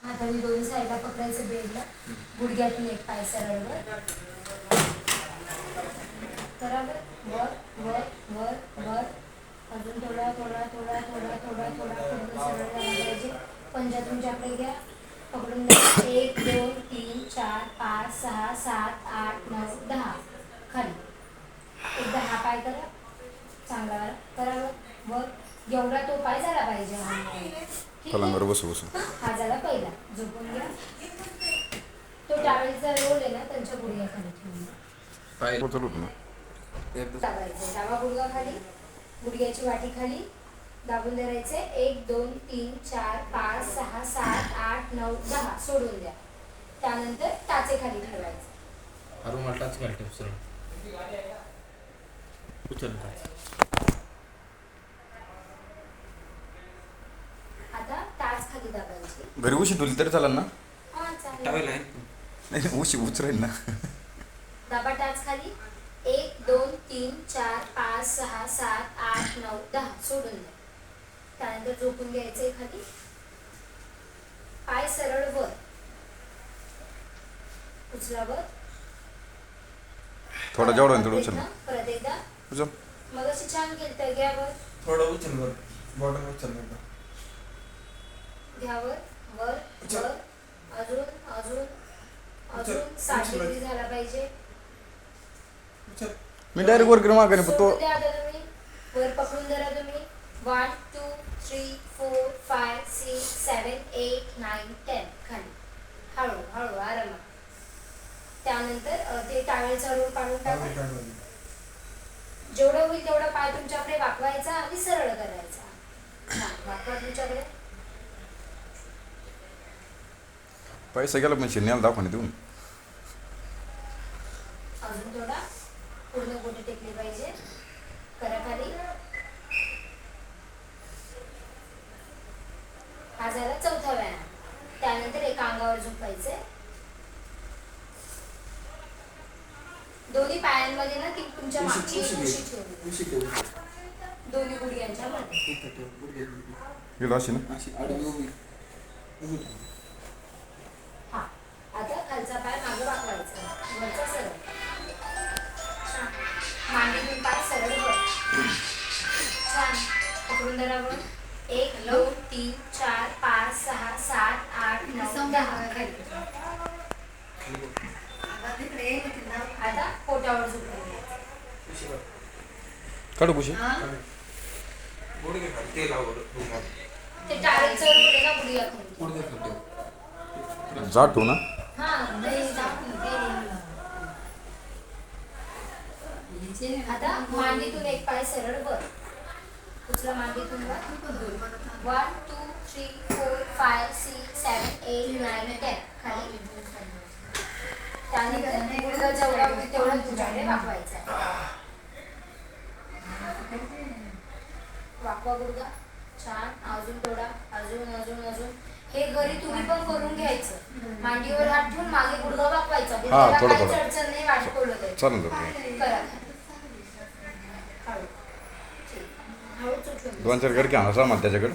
हाताने दोन्ही साईडला पकडायचं बेडला. गुडघ्यातून एक पाय सरळ वर बराबर. वर वर वर वर. अजून थोडा थोडा थोडा थोडा थोडा थोडा पूर्ण सरळ पाहिजे. पंजा तुमच्याकडे घ्या. पकडून घ्या. 1 2 3 4 5 6 7 8 9 10. खाली एकदा हा पाय करा. चांगला करा. वर एवढा तो पाय झाला पाहिजे. पलंगावर बसू बसू. हा झाला पहिला. झोपून घ्या. तो टावेलचा रोल आहे ना त्यांच्या गुडघ्याखाली ठेवून दाबायचं. डावा गुडघा खाली, गुडघ्याची वाटी खाली दाबून धरायचे. 1 2 3 4 5 6 7 8 9 10. सोडून द्या. त्यानंतर टाचे खाली ठेवायचे. अरे म्हटलाच घालते सरळ उचल. आता टाच खाली दाबायचे. घरी उशी ठेवली तरी चालेल ना? हा चालेल. टावेल आहे नाही उशी उचरेल ना. दाबा टाच खाली. 1 2 3 4 5 6 7 8 9 10. सोडून द्या. त्यानंतर झोपून घ्यायचं खाली. पाय सरळ वर. उचलावर. थोडा जेवढा होईल तेवढं उचल. परत एकदा उचल. मग अशी छान केली तर घ्यावर. थोडं उचल वर. बॉटम उचल घ्यावर वर वर. अजून अजून अजून 60 डिग्री झाला पाहिजे. मी डायरेक्ट वर करून मागे तो तुम्ही वर पकडून धरा. तुम्ही 1 2 3 4 5 6 7 8 9 10. खाली हळू हळू आरामात. त्यानंतर ते टावेलचा रोल काढून टाका. जेवढं होईल तेवढा पाय तुमच्याकडे वाकवायचा आणि सरळ करायचा. वाकवा तुमच्याकडे. पैसा गेला पण शिन्याला दाखवणे देऊन. अजून थोडा पूर्ण बोटे टेकली पाहिजे. करा खाली. हा झाला चौथा व्यायाम. त्यानंतर एका अंगावर झोपायचे. दोन्ही पायांमध्ये ना ती तुमच्या मागची उशी ठेवली. दोन्ही गुडघ्यांच्या मध्ये. गेलो अशी ना. हा आता खालचा पाय मागे वाकवायचा. वरचा सरळ. मांडीतून पाय सरळ वर. छान. पकडून धरावर. 1 2 3 4 5 6 7 8 9 10. आता पोटावर झोपून काढू कुशी. ते लाव. ते टावेलचं रोल आहे ना गुडघ्याखाली. जाट ठेवू ना. हा आता मांडीतून एक पाय सरळ वर. उचला मांडीतून वर. 1 2 3 4 5 6 7 8 9 10. खाली. त्यानंतर गुडघा जेवढा होईल तेवढा तुझ्याकडे वाकवायचा. वाकवा गुडघा. छान. अजून थोडा. अजून अजून अजून. हे घरी तुम्ही पण करून घ्यायचं. मांडीवर हात ठेवून मागे गुडघा वाकवायचा. गुडघ्याला थोडं काही थोडं. अडचण नाही वाटवलं चालेल करा. हळू. ठीक. हळूच उठून. 2-4 गडके आणा सामान त्याच्याकडे.